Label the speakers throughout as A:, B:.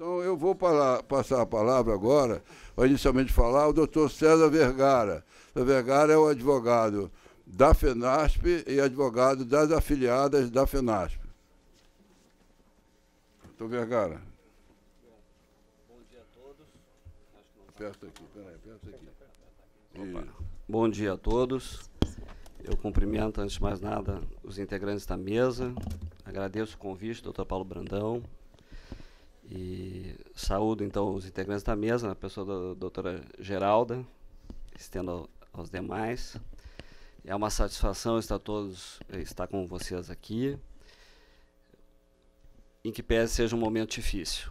A: Então, eu vou passar a palavra agora, para inicialmente falar, o doutor César Vergara. O Vergara é o advogado da FENASP e advogado das afiliadas da FENASP. Doutor Vergara.
B: Bom dia a todos.
A: Aperta aqui, peraí, aperta aqui.
B: Bom dia a todos. Eu cumprimento, antes de mais nada, os integrantes da mesa. Agradeço o convite, doutor Paulo Brandão. E saúdo, então, os integrantes da mesa, na pessoa da doutora Geralda, estendo aos demais. É uma satisfação estar com vocês aqui, em que pese seja um momento difícil.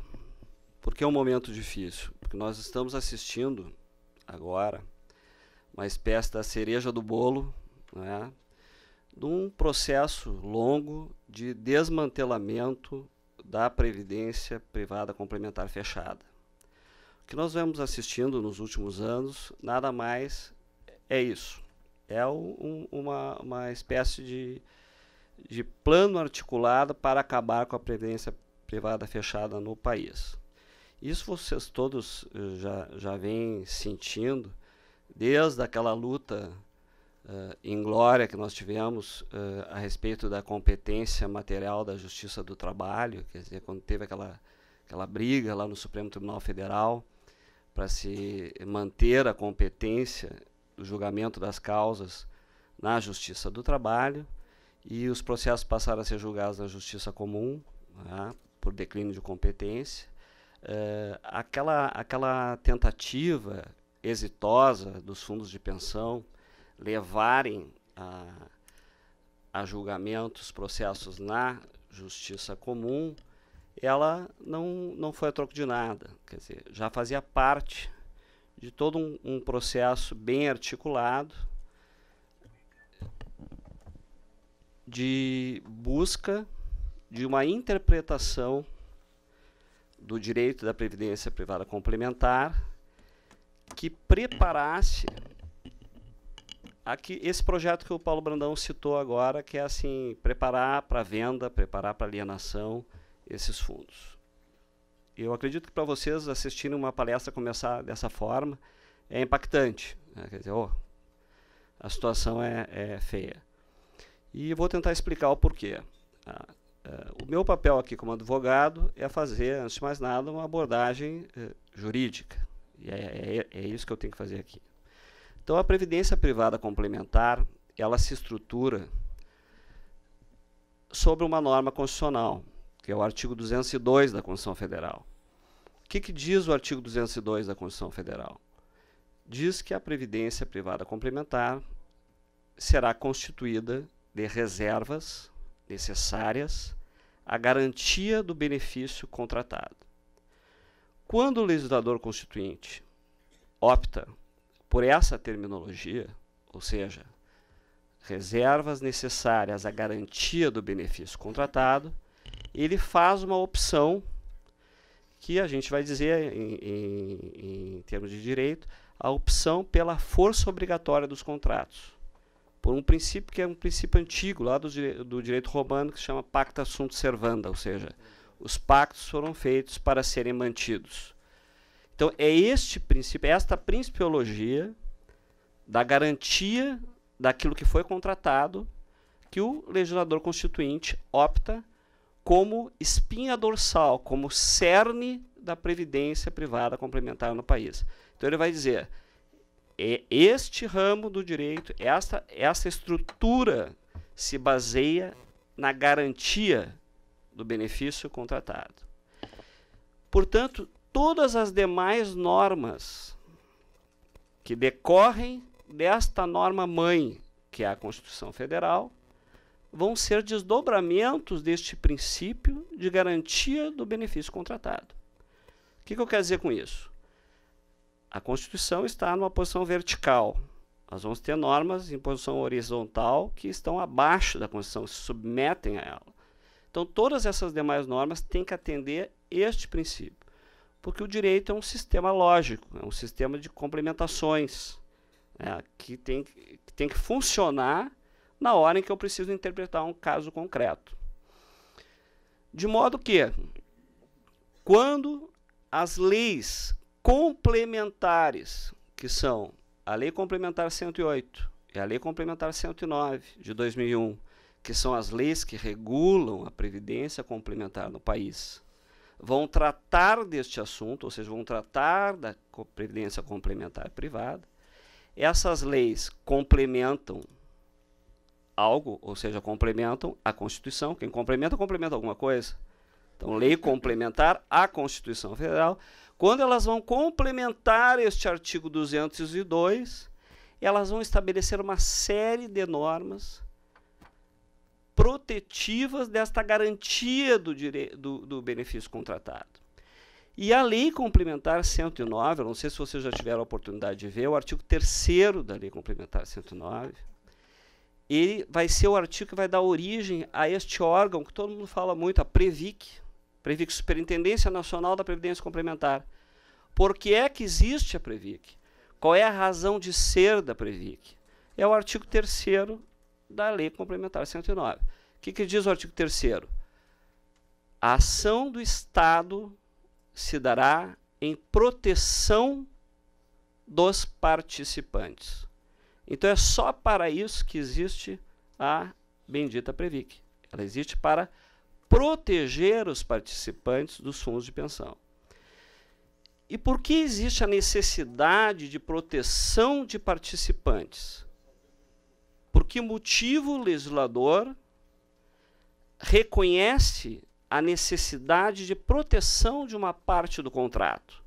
B: Por que um momento difícil? Porque nós estamos assistindo agora uma espécie da cereja do bolo, né, de um processo longo de desmantelamento da Previdência Privada Complementar Fechada. O que nós vemos assistindo nos últimos anos, nada mais é isso. É uma espécie de plano articulado para acabar com a Previdência Privada Fechada no país. Isso vocês todos já vêm sentindo desde aquela luta inglória que nós tivemos a respeito da competência material da Justiça do Trabalho, quer dizer, quando teve aquela briga lá no Supremo Tribunal Federal para se manter a competência do julgamento das causas na Justiça do Trabalho, e os processos passaram a ser julgados na Justiça Comum, né, por declínio de competência. Aquela tentativa exitosa dos fundos de pensão levarem a julgamentos processos na Justiça Comum, ela não foi a troco de nada. Quer dizer, já fazia parte de todo um processo bem articulado de busca de uma interpretação do direito da Previdência Privada Complementar que preparasse esse projeto que o Paulo Brandão citou agora, que é assim, preparar para venda, preparar para alienação esses fundos. Eu acredito que para vocês assistirem uma palestra começar dessa forma é impactante, né? Quer dizer, a situação é feia. E vou tentar explicar o porquê. O meu papel aqui como advogado é fazer, antes de mais nada, uma abordagem jurídica. E é isso que eu tenho que fazer aqui. Então, a Previdência Privada Complementar, ela se estrutura sobre uma norma constitucional, que é o artigo 202 da Constituição Federal. O que diz o artigo 202 da Constituição Federal? Diz que a Previdência Privada Complementar será constituída de reservas necessárias à garantia do benefício contratado. Quando o legislador constituinte opta por essa terminologia, ou seja, reservas necessárias à garantia do benefício contratado, ele faz uma opção que a gente vai dizer, em termos de direito, a opção pela força obrigatória dos contratos, por um princípio que é um princípio antigo, lá do direito romano, que se chama pacta sunt servanda, ou seja, os pactos foram feitos para serem mantidos. Então, é este princípio, esta principiologia da garantia daquilo que foi contratado que o legislador constituinte opta como espinha dorsal, como cerne da Previdência Privada Complementar no país. Então, ele vai dizer, este ramo do direito, essa estrutura se baseia na garantia do benefício contratado. Portanto, todas as demais normas que decorrem desta norma-mãe, que é a Constituição Federal, vão ser desdobramentos deste princípio de garantia do benefício contratado. O que eu quero dizer com isso? A Constituição está numa posição vertical. Nós vamos ter normas em posição horizontal que estão abaixo da Constituição, se submetem a ela. Então, todas essas demais normas têm que atender este princípio. Porque o direito é um sistema lógico, é um sistema de complementações, né, que tem que funcionar na hora em que eu preciso interpretar um caso concreto. De modo que, quando as leis complementares, que são a Lei Complementar 108 e a Lei Complementar 109 de 2001, que são as leis que regulam a previdência complementar no país, vão tratar deste assunto, ou seja, vão tratar da previdência complementar privada. Essas leis complementam algo, ou seja, complementam a Constituição. Quem complementa, complementa alguma coisa. Então, lei complementar à Constituição Federal. Quando elas vão complementar este artigo 202, elas vão estabelecer uma série de normas protetivas desta garantia do benefício contratado. E a Lei Complementar 109, eu não sei se vocês já tiveram a oportunidade de ver, o artigo 3º da Lei Complementar 109, ele vai ser o artigo que vai dar origem a este órgão que todo mundo fala muito, a Previc, Superintendência Nacional da Previdência Complementar. Por que é que existe a Previc? Qual é a razão de ser da Previc? É o artigo 3º da Lei Complementar 109. O que diz o artigo 3º? A ação do Estado se dará em proteção dos participantes. Então, é só para isso que existe a bendita Previc. Ela existe para proteger os participantes dos fundos de pensão. E por que existe a necessidade de proteção de participantes? Por que motivo o legislador reconhece a necessidade de proteção de uma parte do contrato?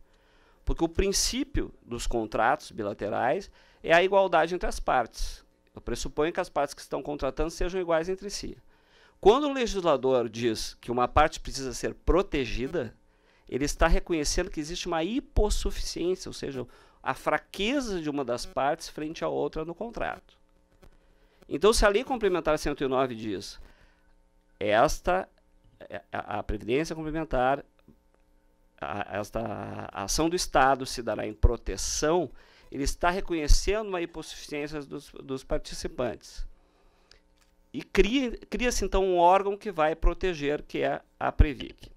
B: Porque o princípio dos contratos bilaterais é a igualdade entre as partes. Eu pressuponho que as partes que estão contratando sejam iguais entre si. Quando o legislador diz que uma parte precisa ser protegida, ele está reconhecendo que existe uma hipossuficiência, ou seja, a fraqueza de uma das partes frente à outra no contrato. Então, se a Lei Complementar 109 diz a Previdência Complementar, esta ação do Estado se dará em proteção, ele está reconhecendo uma hipossuficiência dos participantes. E cria-se, então, um órgão que vai proteger, que é a Previc.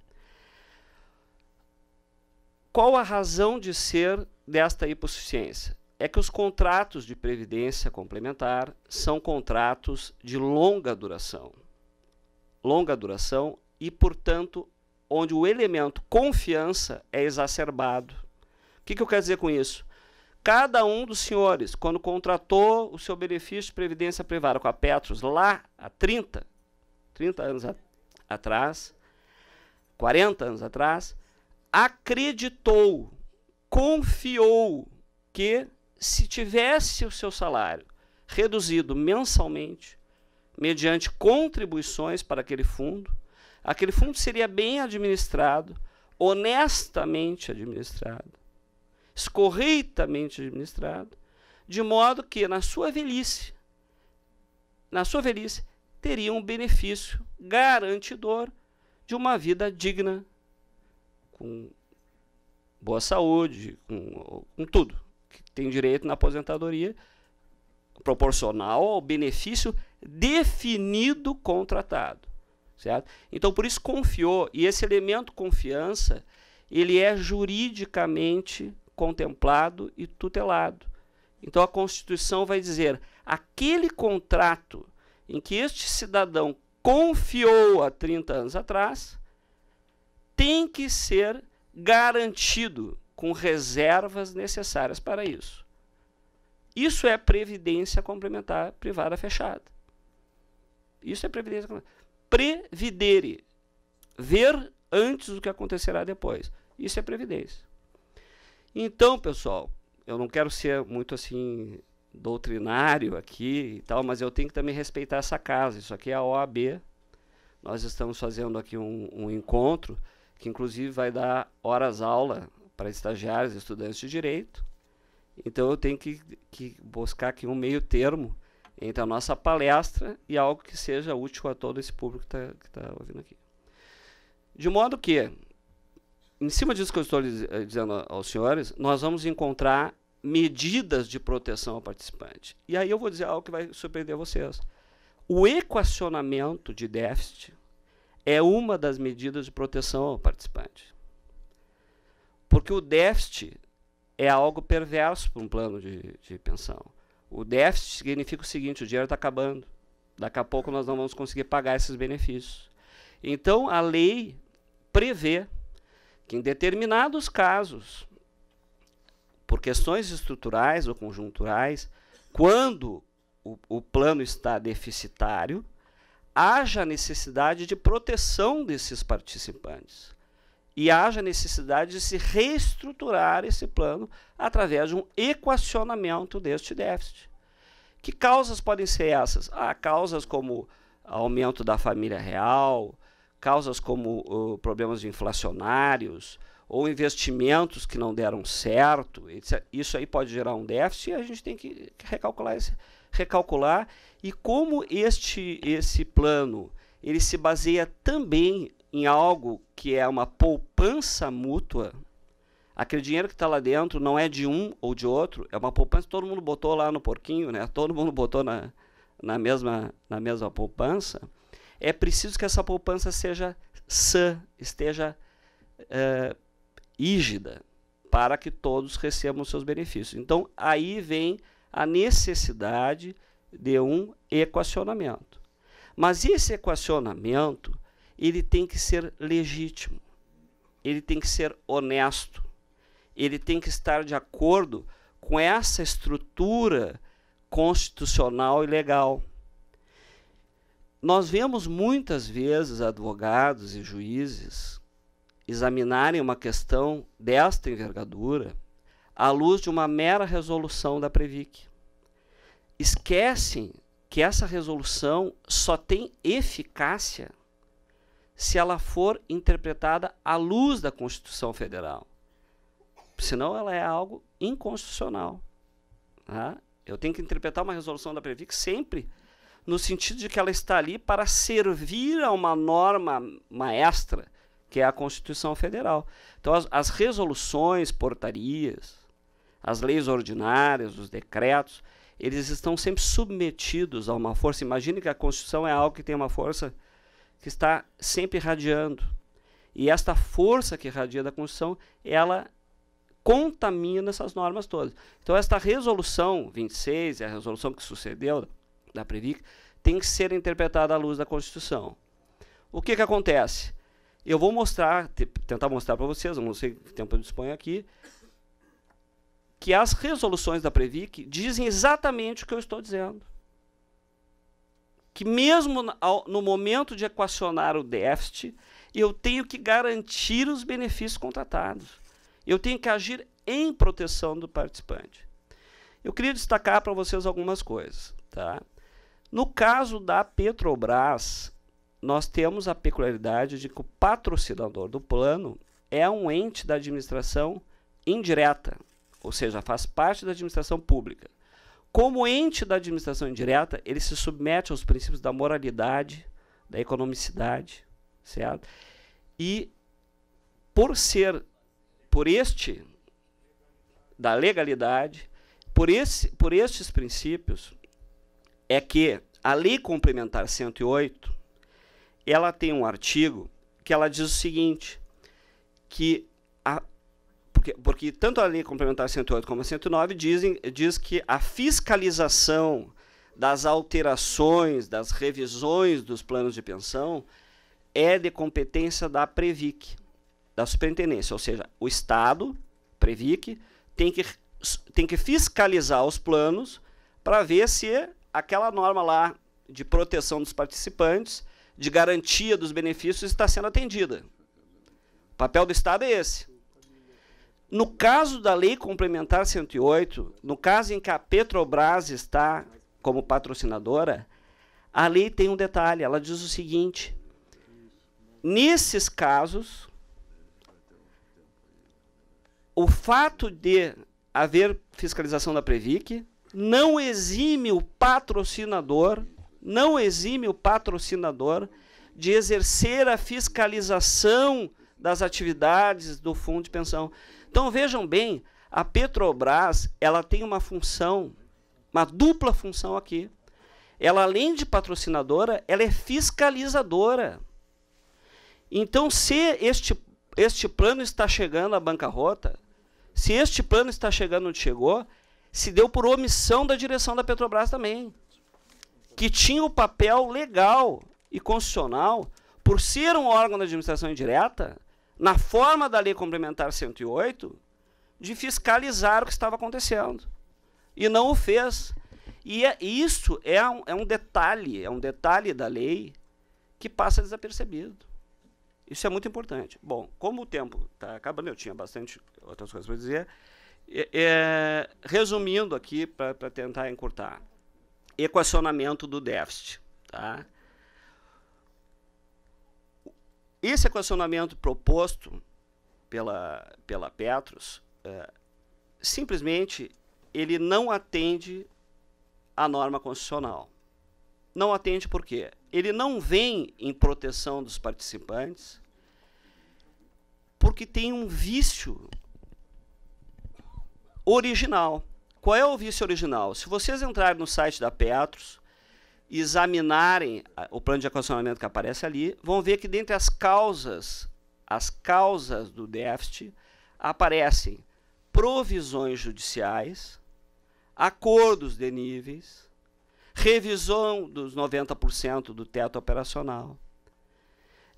B: Qual a razão de ser desta hipossuficiência? É que os contratos de previdência complementar são contratos de longa duração. Longa duração e, portanto, onde o elemento confiança é exacerbado. O que eu quero dizer com isso? Cada um dos senhores, quando contratou o seu benefício de previdência privada com a Petros, lá há 30 anos atrás, 40 anos atrás, acreditou, confiou que se tivesse o seu salário reduzido mensalmente, mediante contribuições para aquele fundo seria bem administrado, honestamente administrado, escorreitamente administrado, de modo que na sua velhice, teria um benefício garantidor de uma vida digna, com boa saúde, com tudo que tem direito na aposentadoria, proporcional ao benefício definido contratado, certo? Então, por isso confiou, e esse elemento confiança, ele é juridicamente contemplado e tutelado. Então, a Constituição vai dizer, aquele contrato em que este cidadão confiou há 30 anos atrás, tem que ser garantido com reservas necessárias para isso. Isso é previdência complementar privada fechada. Isso é previdência complementar. Previdere. Ver antes do que acontecerá depois. Isso é previdência. Então, pessoal, eu não quero ser muito assim doutrinário aqui e tal, mas eu tenho que também respeitar essa casa. Isso aqui é a OAB. Nós estamos fazendo aqui um encontro que inclusive vai dar horas-aula para estagiários e estudantes de direito. Então eu tenho que buscar aqui um meio termo entre a nossa palestra e algo que seja útil a todo esse público que está ouvindo aqui. De modo que, em cima disso que eu estou dizendo aos senhores, nós vamos encontrar medidas de proteção ao participante. E aí eu vou dizer algo que vai surpreender vocês. O equacionamento de déficit é uma das medidas de proteção ao participante. Porque o déficit é algo perverso para um plano de pensão. O déficit significa o seguinte: o dinheiro está acabando. Daqui a pouco nós não vamos conseguir pagar esses benefícios. Então, a lei prevê que, em determinados casos, por questões estruturais ou conjunturais, quando o plano está deficitário, haja necessidade de proteção desses participantes e haja necessidade de se reestruturar esse plano através de um equacionamento deste déficit. Que causas podem ser essas? Causas como aumento da família real, causas como problemas inflacionários, ou investimentos que não deram certo. Isso aí pode gerar um déficit e a gente tem que recalcular. E como esse plano ele se baseia também em algo que é uma poupança mútua, aquele dinheiro que está lá dentro não é de um ou de outro, é uma poupança que todo mundo botou lá no porquinho, né? Todo mundo botou na mesma poupança. É preciso que essa poupança seja sã, esteja rígida, para que todos recebam seus benefícios. Então, aí vem a necessidade de um equacionamento. Mas esse equacionamento, ele tem que ser legítimo, ele tem que ser honesto, ele tem que estar de acordo com essa estrutura constitucional e legal. Nós vemos muitas vezes advogados e juízes examinarem uma questão desta envergadura à luz de uma mera resolução da Previc. Esquecem que essa resolução só tem eficácia se ela for interpretada à luz da Constituição Federal. Senão ela é algo inconstitucional. Tá? Eu tenho que interpretar uma resolução da Previc sempre no sentido de que ela está ali para servir a uma norma maestra, que é a Constituição Federal. Então, as resoluções, portarias, as leis ordinárias, os decretos, eles estão sempre submetidos a uma força. Imagine que a Constituição é algo que tem uma força que está sempre irradiando. E esta força que irradia da Constituição, ela contamina essas normas todas. Então, esta resolução 26, a resolução que sucedeu da Previc, tem que ser interpretada à luz da Constituição. O que acontece? Eu vou tentar mostrar para vocês, não sei que tempo eu disponho aqui, que as resoluções da Previc dizem exatamente o que eu estou dizendo. Que mesmo no momento de equacionar o déficit, eu tenho que garantir os benefícios contratados. Eu tenho que agir em proteção do participante. Eu queria destacar para vocês algumas coisas. Tá? No caso da Petrobras, nós temos a peculiaridade de que o patrocinador do plano é um ente da administração indireta, ou seja, faz parte da administração pública. Como ente da administração indireta, ele se submete aos princípios da moralidade, da economicidade, certo? E por da legalidade, por estes princípios, é que a Lei Complementar 108, ela tem um artigo que ela diz o seguinte, que porque tanto a Lei Complementar 108 como a 109 diz que a fiscalização das alterações, das revisões dos planos de pensão é de competência da Previc, da Superintendência, ou seja, o Estado, Previc, tem que fiscalizar os planos para ver se aquela norma lá de proteção dos participantes, de garantia dos benefícios, está sendo atendida. O papel do Estado é esse. No caso da Lei Complementar 108, no caso em que a Petrobras está como patrocinadora, a lei tem um detalhe, ela diz o seguinte: nesses casos, o fato de haver fiscalização da Previc não exime o patrocinador de exercer a fiscalização das atividades do fundo de pensão. Então, vejam bem, a Petrobras, ela tem uma função, uma dupla função aqui. Ela, além de patrocinadora, ela é fiscalizadora. Então, se este plano está chegando à bancarrota, se este plano está chegando onde chegou, se deu por omissão da direção da Petrobras também, que tinha o papel legal e constitucional, por ser um órgão da administração indireta, na forma da Lei Complementar 108, de fiscalizar o que estava acontecendo. E não o fez. E isso é um detalhe da lei que passa desapercebido. Isso é muito importante. Bom, como o tempo está acabando, eu tinha bastante outras coisas para dizer. Resumindo aqui, para tentar encurtar. Equacionamento do déficit. Tá? Esse equacionamento proposto pela Petros, simplesmente, ele não atende à norma constitucional. Não atende por quê? Ele não vem em proteção dos participantes, porque tem um vício original. Qual é o vício original? Se vocês entrarem no site da Petros e examinarem o plano de equacionamento que aparece ali, vão ver que dentre as causas do déficit aparecem provisões judiciais, acordos de níveis, revisão dos 90% do teto operacional.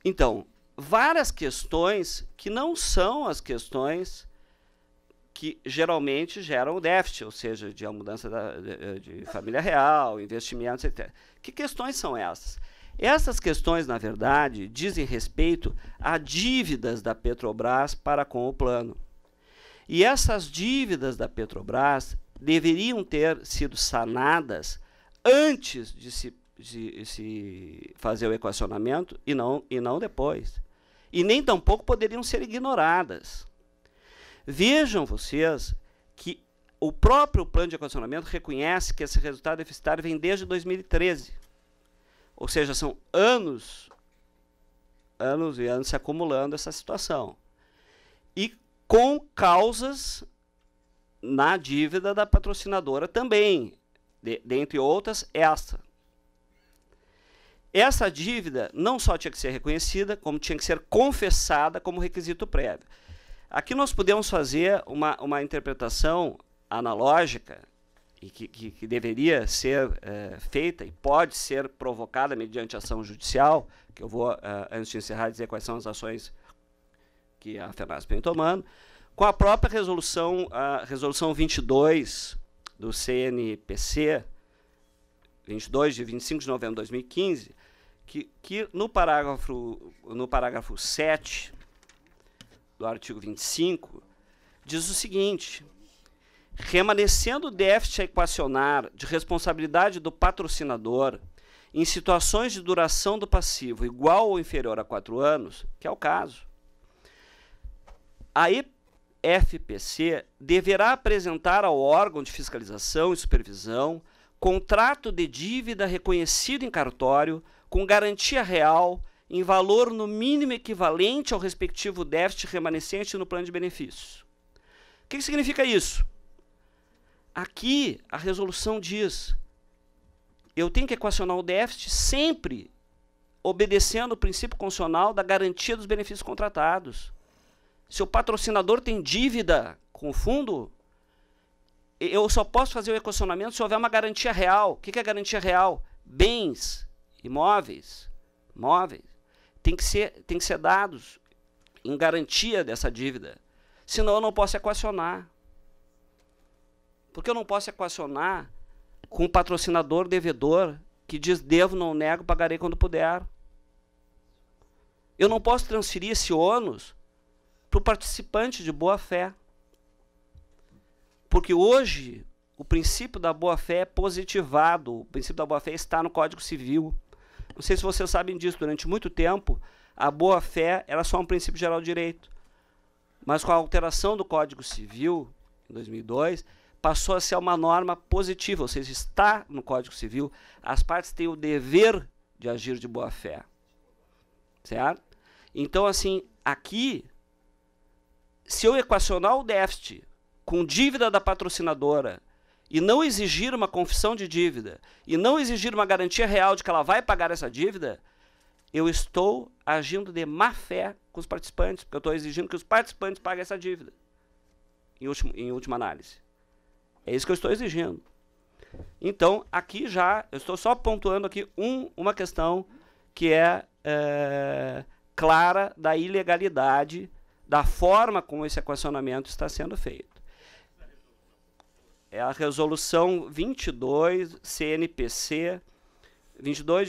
B: Então, várias questões que não são as questões que geralmente geram o déficit, ou seja, de a mudança de família real, investimentos, etc. Que questões são essas? Essas questões, na verdade, dizem respeito a dívidas da Petrobras para com o plano. E essas dívidas da Petrobras deveriam ter sido sanadas antes de se fazer o equacionamento e não depois. E nem tampouco poderiam ser ignoradas. Vejam vocês que o próprio plano de equacionamento reconhece que esse resultado deficitário vem desde 2013. Ou seja, são anos e anos se acumulando essa situação. E com causas na dívida da patrocinadora também, dentre outras, essa. Essa dívida não só tinha que ser reconhecida, como tinha que ser confessada como requisito prévio. Aqui nós podemos fazer uma interpretação analógica, e que deveria ser feita e pode ser provocada mediante ação judicial, que eu vou, antes de encerrar, dizer quais são as ações que a FENASP vem tomando, com a própria resolução, a resolução 22 do CNPC, 22 de 25 de novembro de 2015, que no parágrafo 7 do artigo 25, diz o seguinte: remanescendo o déficit a equacionar de responsabilidade do patrocinador em situações de duração do passivo igual ou inferior a 4 anos, que é o caso, a FPC deverá apresentar ao órgão de fiscalização e supervisão contrato de dívida reconhecido em cartório com garantia real em valor no mínimo equivalente ao respectivo déficit remanescente no plano de benefícios. O que significa isso? Aqui a resolução diz: eu tenho que equacionar o déficit sempre obedecendo o princípio constitucional da garantia dos benefícios contratados. Se o patrocinador tem dívida com o fundo, eu só posso fazer o equacionamento se houver uma garantia real. O que é garantia real? Bens, imóveis, móveis, tem que ser dados em garantia dessa dívida. Senão eu não posso equacionar. Porque eu não posso equacionar com um patrocinador devedor que diz devo, não nego, pagarei quando puder. Eu não posso transferir esse ônus para o participante de boa-fé. Porque hoje o princípio da boa-fé é positivado, o princípio da boa-fé está no Código Civil. Não sei se vocês sabem disso, durante muito tempo a boa-fé era só um princípio geral de direito. Mas com a alteração do Código Civil, em 2002, passou a ser uma norma positiva, ou seja, está no Código Civil, as partes têm o dever de agir de boa-fé. Certo? Então, assim, aqui, se eu equacionar o déficit com dívida da patrocinadora e não exigir uma confissão de dívida e não exigir uma garantia real de que ela vai pagar essa dívida, eu estou agindo de má fé com os participantes, porque eu estou exigindo que os participantes paguem essa dívida, em última análise. É isso que eu estou exigindo. Então, aqui já, eu estou só pontuando aqui uma questão que é clara da ilegalidade da forma como esse equacionamento está sendo feito. É a resolução 22, CNPC, 22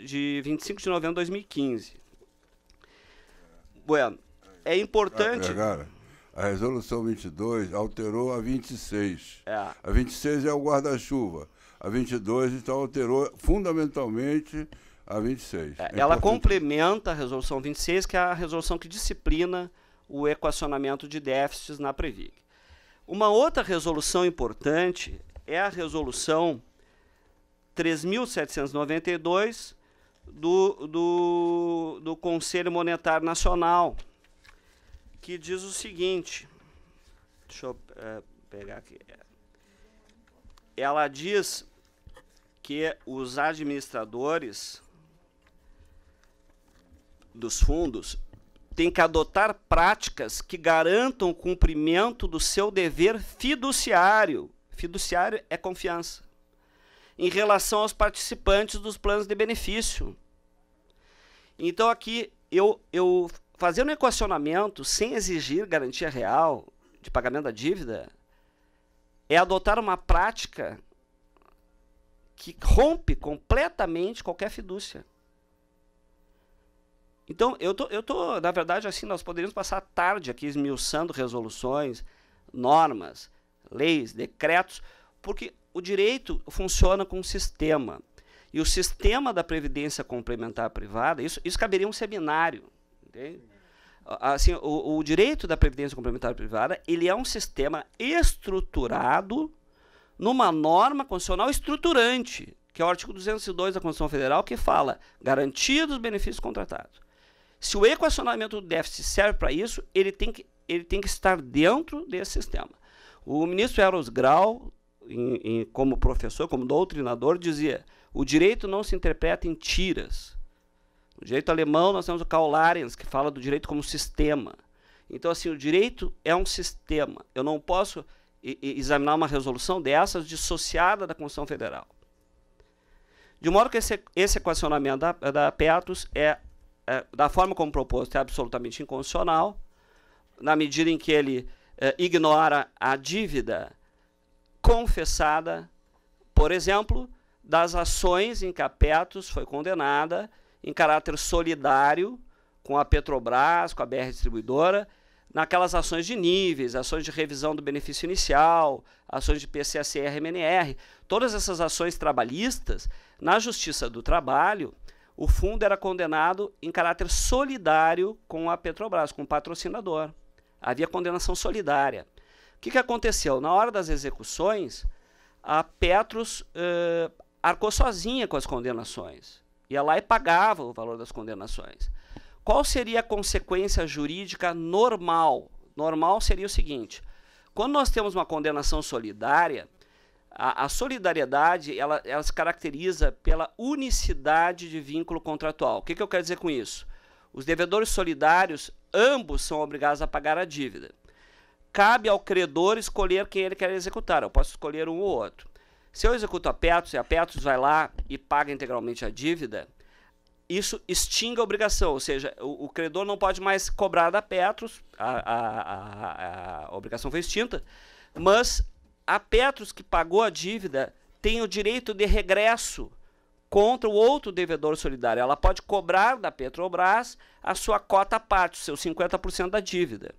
B: de 25 de novembro de 2015. Bueno, é importante...
A: A resolução 22 alterou a 26.
B: É.
A: A 26 é o guarda-chuva. A 22, então, alterou fundamentalmente a 26.
B: Ela complementa a resolução 26, que é a resolução que disciplina o equacionamento de déficits na Previc. Uma outra resolução importante é a resolução 3.792 do Conselho Monetário Nacional, que diz o seguinte, deixa eu pegar aqui, ela diz que os administradores dos fundos têm que adotar práticas que garantam o cumprimento do seu dever fiduciário. Fiduciário é confiança. Em relação aos participantes dos planos de benefício. Então aqui eu fazendo um equacionamento sem exigir garantia real de pagamento da dívida é adotar uma prática que rompe completamente qualquer fidúcia. Então, na verdade, assim, nós poderíamos passar a tarde aqui esmiuçando resoluções, normas, leis, decretos, porque o direito funciona com um sistema. E o sistema da Previdência Complementar Privada, isso caberia um seminário, entende? Assim, o direito da Previdência Complementar Privada, ele é um sistema estruturado numa norma constitucional estruturante, que é o artigo 202 da Constituição Federal, que fala garantia dos benefícios contratados. Se o equacionamento do déficit serve para isso, ele tem que estar dentro desse sistema. O ministro Eros Grau, como professor, como doutrinador, dizia: o direito não se interpreta em tiras. No direito alemão, nós temos o Karl Larens, que fala do direito como sistema. Então, assim, o direito é um sistema. Eu não posso examinar uma resolução dessas dissociada da Constituição Federal. De modo que esse equacionamento da Petros da forma como proposto, é absolutamente inconstitucional, na medida em que ele ignora a dívida confessada, por exemplo, das ações em que a Petros foi condenada em caráter solidário com a Petrobras, com a BR Distribuidora, naquelas ações de níveis, ações de revisão do benefício inicial, ações de PCSR-MNR, todas essas ações trabalhistas, na Justiça do Trabalho, o fundo era condenado em caráter solidário com a Petrobras, com o patrocinador. Havia condenação solidária. O que aconteceu? Na hora das execuções, a Petros arcou sozinha com as condenações. Ia lá e pagava o valor das condenações. Qual seria a consequência jurídica normal? Normal seria o seguinte: quando nós temos uma condenação solidária, a solidariedade ela se caracteriza pela unicidade de vínculo contratual. O que eu quero dizer com isso? Os devedores solidários, ambos são obrigados a pagar a dívida. Cabe ao credor escolher quem ele quer executar. Eu posso escolher um ou outro. Se eu executo a Petros e a Petros vai lá e paga integralmente a dívida, isso extingue a obrigação, ou seja, o credor não pode mais cobrar da Petros, a obrigação foi extinta, mas a Petros que pagou a dívida tem o direito de regresso contra o outro devedor solidário. Ela pode cobrar da Petrobras a sua cota à parte, os seus 50% da dívida.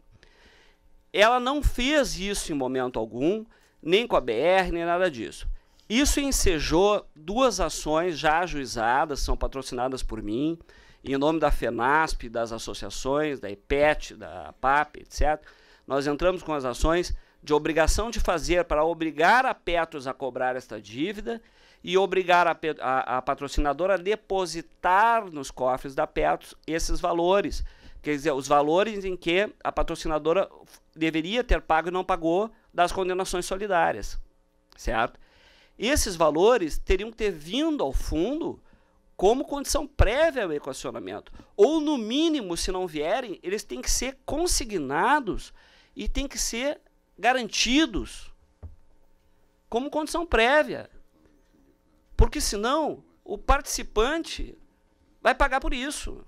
B: Ela não fez isso em momento algum, nem com a BR, nem nada disso. Isso ensejou duas ações já ajuizadas, são patrocinadas por mim, em nome da FENASP, das associações, da EPET, da PAP, etc. Nós entramos com as ações de obrigação de fazer para obrigar a Petros a cobrar esta dívida e obrigar a patrocinadora a depositar nos cofres da Petros esses valores. Quer dizer, os valores em que a patrocinadora deveria ter pago e não pagou das condenações solidárias, certo? Esses valores teriam que ter vindo ao fundo como condição prévia ao equacionamento. Ou, no mínimo, se não vierem, eles têm que ser consignados e têm que ser garantidos como condição prévia. Porque, senão, o participante vai pagar por isso.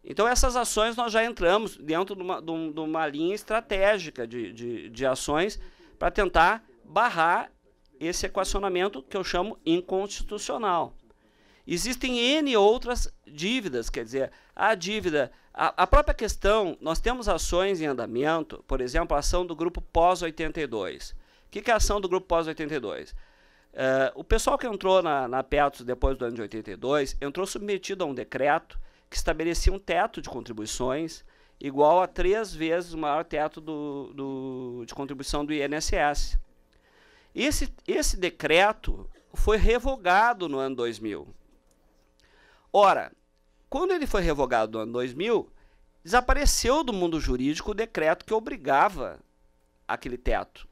B: Então, essas ações nós já entramos dentro de uma linha estratégica de ações para tentar barrar esse equacionamento que eu chamo inconstitucional. Existem N outras dívidas, quer dizer, a dívida, a própria questão, nós temos ações em andamento, por exemplo, a ação do grupo pós-82. O que é a ação do grupo pós-82? O pessoal que entrou na Petros depois do ano de 82, entrou submetido a um decreto que estabelecia um teto de contribuições igual a 3 vezes o maior teto de contribuição do INSS. Esse decreto foi revogado no ano 2000. Ora, quando ele foi revogado no ano 2000, desapareceu do mundo jurídico o decreto que obrigava aquele teto.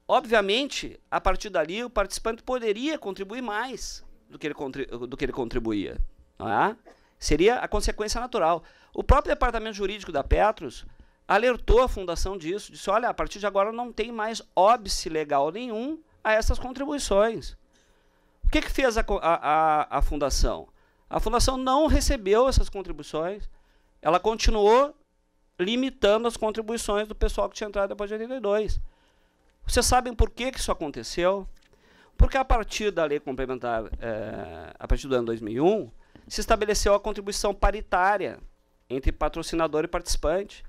B: Obviamente, a partir dali, o participante poderia contribuir mais do que ele contribuía. Não é? Seria a consequência natural. O próprio departamento jurídico da Petros alertou a fundação disso, disse, olha, a partir de agora não tem mais óbice legal nenhum a essas contribuições. O que fez a fundação? A fundação não recebeu essas contribuições, ela continuou limitando as contribuições do pessoal que tinha entrado depois de 82. Vocês sabem por que isso aconteceu? Porque a partir da lei complementar, a partir do ano 2001, se estabeleceu a contribuição paritária entre patrocinador e participante.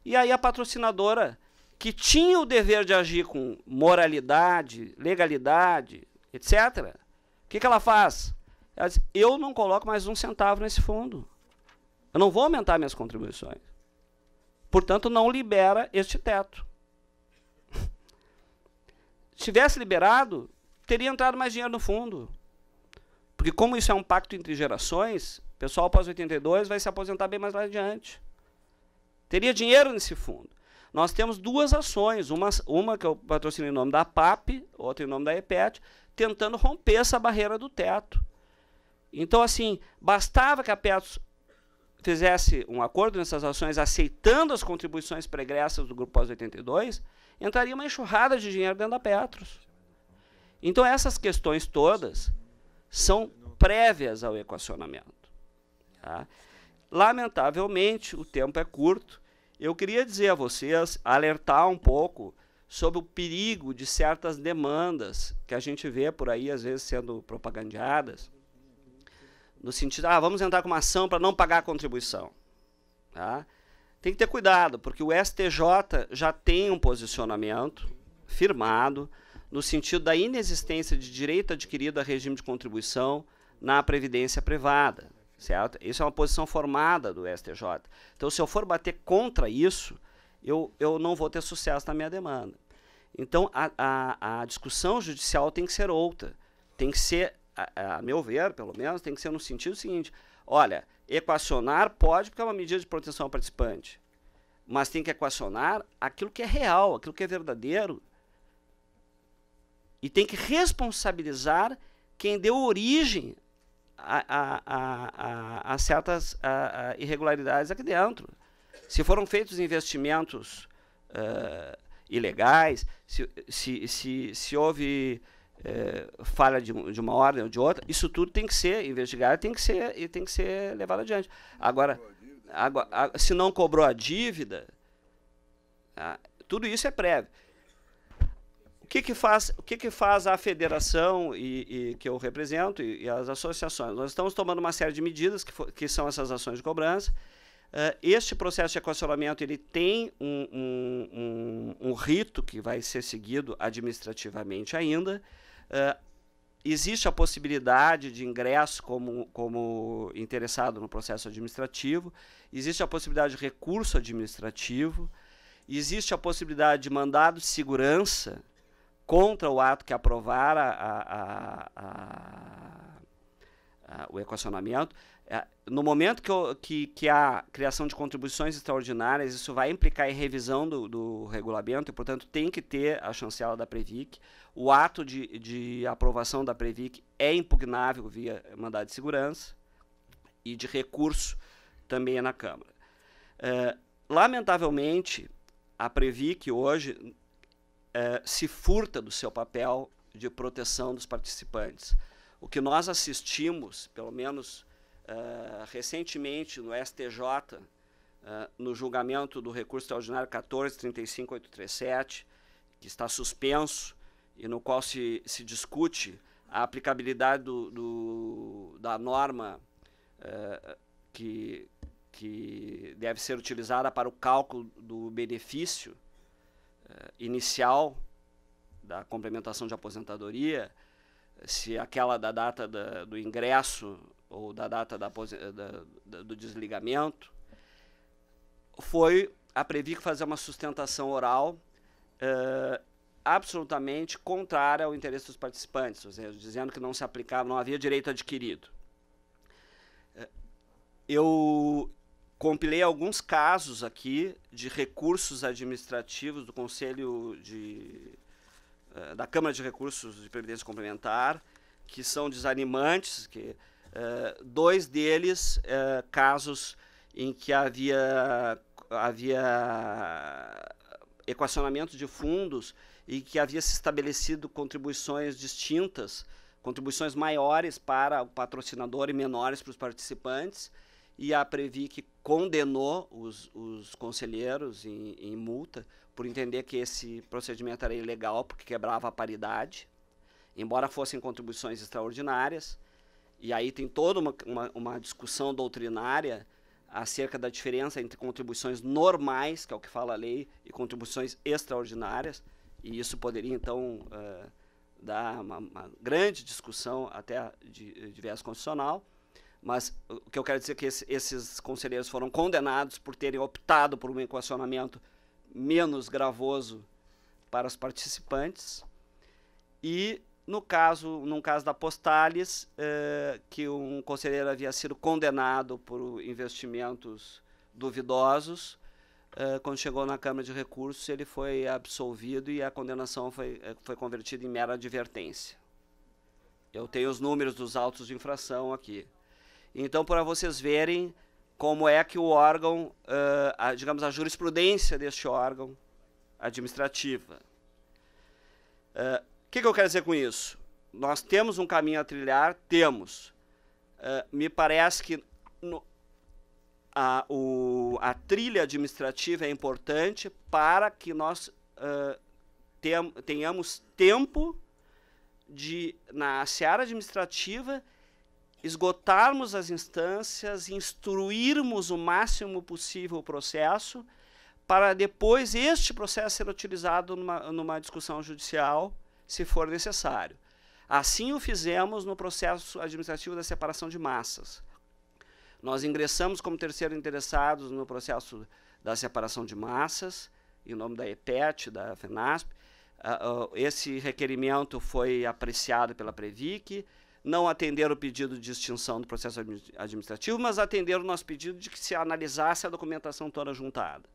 B: E aí a patrocinadora, que tinha o dever de agir com moralidade, legalidade, etc., o que ela faz? Ela diz, eu não coloco mais 1 centavo nesse fundo. Eu não vou aumentar minhas contribuições. Portanto, não libera este teto. Se tivesse liberado, teria entrado mais dinheiro no fundo. Porque como isso é um pacto entre gerações, o pessoal pós-82 vai se aposentar bem mais lá adiante. Teria dinheiro nesse fundo. Nós temos 2 ações, uma que eu patrocino em nome da APAP, outra em nome da EPET, tentando romper essa barreira do teto. Então, assim, bastava que a Petros fizesse um acordo nessas ações, aceitando as contribuições pregressas do grupo pós-82, entraria uma enxurrada de dinheiro dentro da Petros. Então, essas questões todas são prévias ao equacionamento. Tá? Lamentavelmente, o tempo é curto. Eu queria dizer a vocês, alertar um pouco sobre o perigo de certas demandas que a gente vê por aí, às vezes, sendo propagandeadas, no sentido, vamos entrar com uma ação para não pagar a contribuição. Tá? Tem que ter cuidado, porque o STJ já tem um posicionamento firmado no sentido da inexistência de direito adquirido a regime de contribuição na previdência privada. Certo? Isso é uma posição formada do STJ. Então, se eu for bater contra isso, eu não vou ter sucesso na minha demanda. Então, a discussão judicial tem que ser outra. Tem que ser, a meu ver, pelo menos, tem que ser no sentido seguinte. Olha, equacionar pode porque é uma medida de proteção ao participante, mas tem que equacionar aquilo que é real, aquilo que é verdadeiro. E tem que responsabilizar quem deu origem a certas irregularidades aqui dentro. Se foram feitos investimentos ilegais, se houve falha de uma ordem ou de outra, isso tudo tem que ser investigado e tem que ser levado adiante. Agora, se não cobrou a dívida, tudo isso é prévio. O que faz a federação e que eu represento e as associações? Nós estamos tomando uma série de medidas que são essas ações de cobrança. Este processo de equacionamento ele tem um rito que vai ser seguido administrativamente ainda. Existe a possibilidade de ingresso como interessado no processo administrativo, existe a possibilidade de recurso administrativo, existe a possibilidade de mandado de segurança contra o ato que aprovar o equacionamento. No momento que há criação de contribuições extraordinárias, isso vai implicar em revisão do regulamento e, portanto, tem que ter a chancela da Previc. O ato de aprovação da Previc é impugnável via mandado de segurança e de recurso também é na Câmara. Lamentavelmente, a Previc hoje se furta do seu papel de proteção dos participantes. O que nós assistimos, pelo menos recentemente no STJ, no julgamento do recurso extraordinário 14.35837, que está suspenso e no qual se discute a aplicabilidade da norma que deve ser utilizada para o cálculo do benefício inicial da complementação de aposentadoria, se aquela da data do ingresso ou da data do desligamento, foi a Previc fazer uma sustentação oral absolutamente contrária ao interesse dos participantes, ou seja, dizendo que não se aplicava, não havia direito adquirido. Eu compilei alguns casos aqui de recursos administrativos do Conselho da Câmara de Recursos de Previdência Complementar, que são desanimantes, dois deles casos em que havia equacionamento de fundos e que havia se estabelecido contribuições distintas, contribuições maiores para o patrocinador e menores para os participantes, e a Previc condenou os conselheiros em multa por entender que esse procedimento era ilegal porque quebrava a paridade, embora fossem contribuições extraordinárias. E aí tem toda uma discussão doutrinária acerca da diferença entre contribuições normais, que é o que fala a lei, e contribuições extraordinárias, e isso poderia, então, dar uma grande discussão até de viés constitucional. Mas o que eu quero dizer é que esses conselheiros foram condenados por terem optado por um equacionamento menos gravoso para os participantes. E num caso da Postales, que um conselheiro havia sido condenado por investimentos duvidosos, quando chegou na Câmara de Recursos, ele foi absolvido e a condenação foi convertida em mera advertência. Eu tenho os números dos autos de infração aqui. Então, para vocês verem como é que o órgão, digamos, a jurisprudência deste órgão administrativa. O que eu quero dizer com isso? Nós temos um caminho a trilhar? Temos. Me parece que a trilha administrativa é importante para que nós tenhamos tempo de, na seara administrativa, esgotarmos as instâncias, instruirmos o máximo possível o processo, para depois este processo ser utilizado numa discussão judicial, se for necessário. Assim o fizemos no processo administrativo da separação de massas. Nós ingressamos como terceiro interessados no processo da separação de massas, em nome da EPET, da FENASP. Esse requerimento foi apreciado pela Previc. Não atenderam o pedido de extinção do processo administrativo, mas atenderam o nosso pedido de que se analisasse a documentação toda juntada.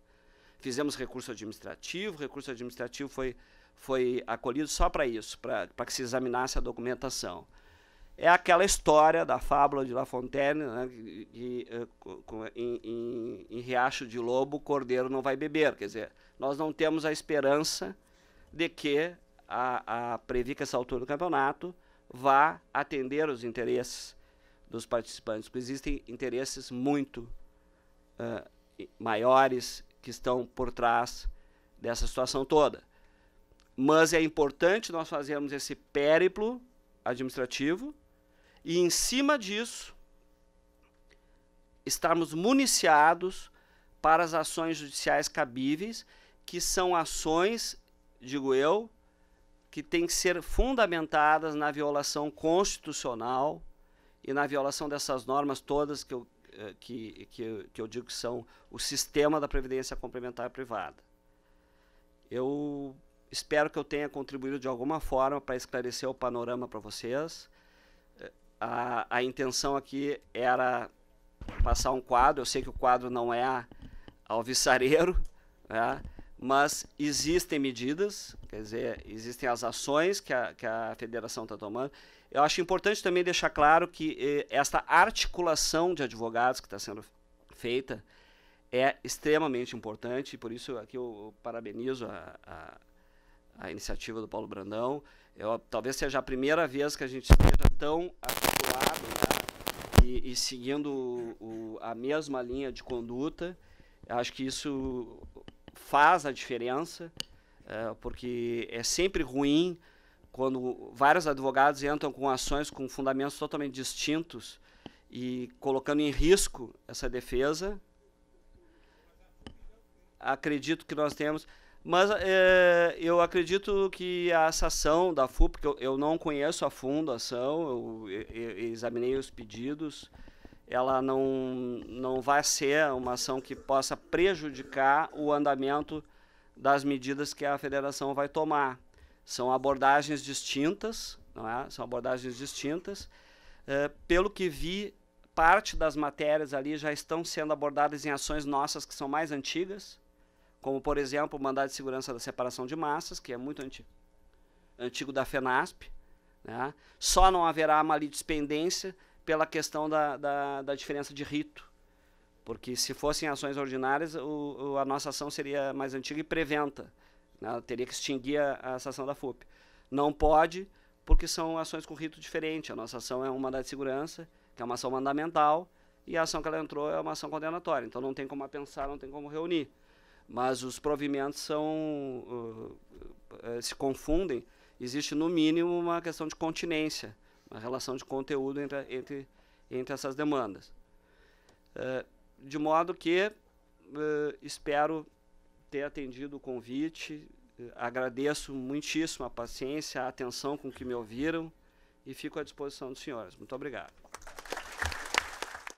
B: Fizemos recurso administrativo foi acolhido só para isso, para que se examinasse a documentação. É aquela história da fábula de La Fontaine, né, em Riacho de Lobo, o cordeiro não vai beber. Quer dizer, nós não temos a esperança de que a Previc, essa altura do campeonato, vá atender os interesses dos participantes, porque existem interesses muito maiores que estão por trás dessa situação toda. Mas é importante nós fazermos esse périplo administrativo e, em cima disso, estarmos municiados para as ações judiciais cabíveis, que são ações, digo eu, que têm que ser fundamentadas na violação constitucional e na violação dessas normas todas que eu digo que são o sistema da Previdência Complementar Privada. Eu espero que eu tenha contribuído de alguma forma para esclarecer o panorama para vocês. a intenção aqui era passar um quadro. Eu sei que o quadro não é alvissareiro, né? Mas existem medidas, quer dizer, existem as ações que a federação está tomando. Eu acho importante também deixar claro que esta articulação de advogados que está sendo feita é extremamente importante, e por isso aqui eu parabenizo a iniciativa do Paulo Brandão. Talvez seja a primeira vez que a gente esteja tão articulado, né, e seguindo a mesma linha de conduta. Eu acho que isso faz a diferença, porque é sempre ruim quando vários advogados entram com ações com fundamentos totalmente distintos e colocando em risco essa defesa. Acredito que nós temos, mas eu acredito que essa ação da FUP, que eu não conheço a fundo a ação, eu examinei os pedidos, ela não vai ser uma ação que possa prejudicar o andamento das medidas que a federação vai tomar. São abordagens distintas, não é? São abordagens distintas. Pelo que vi, parte das matérias ali já estão sendo abordadas em ações nossas que são mais antigas, como, por exemplo, o mandado de segurança da separação de massas, que é muito antigo da FENASP, né? Só não haverá uma litispendência pela questão da diferença de rito, porque se fossem ações ordinárias, a nossa ação seria mais antiga e preventa, né? Teria que extinguir essa ação da FUP. Não pode, porque são ações com rito diferente. A nossa ação é um mandado de segurança, que é uma ação mandamental, e a ação que ela entrou é uma ação condenatória. Então não tem como pensar, não tem como reunir. Mas os provimentos se confundem. Existe, no mínimo, uma questão de continência, uma relação de conteúdo entre essas demandas. De modo que espero ter atendido o convite, agradeço muitíssimo a paciência, a atenção com que me ouviram e fico à disposição dos senhores. Muito obrigado.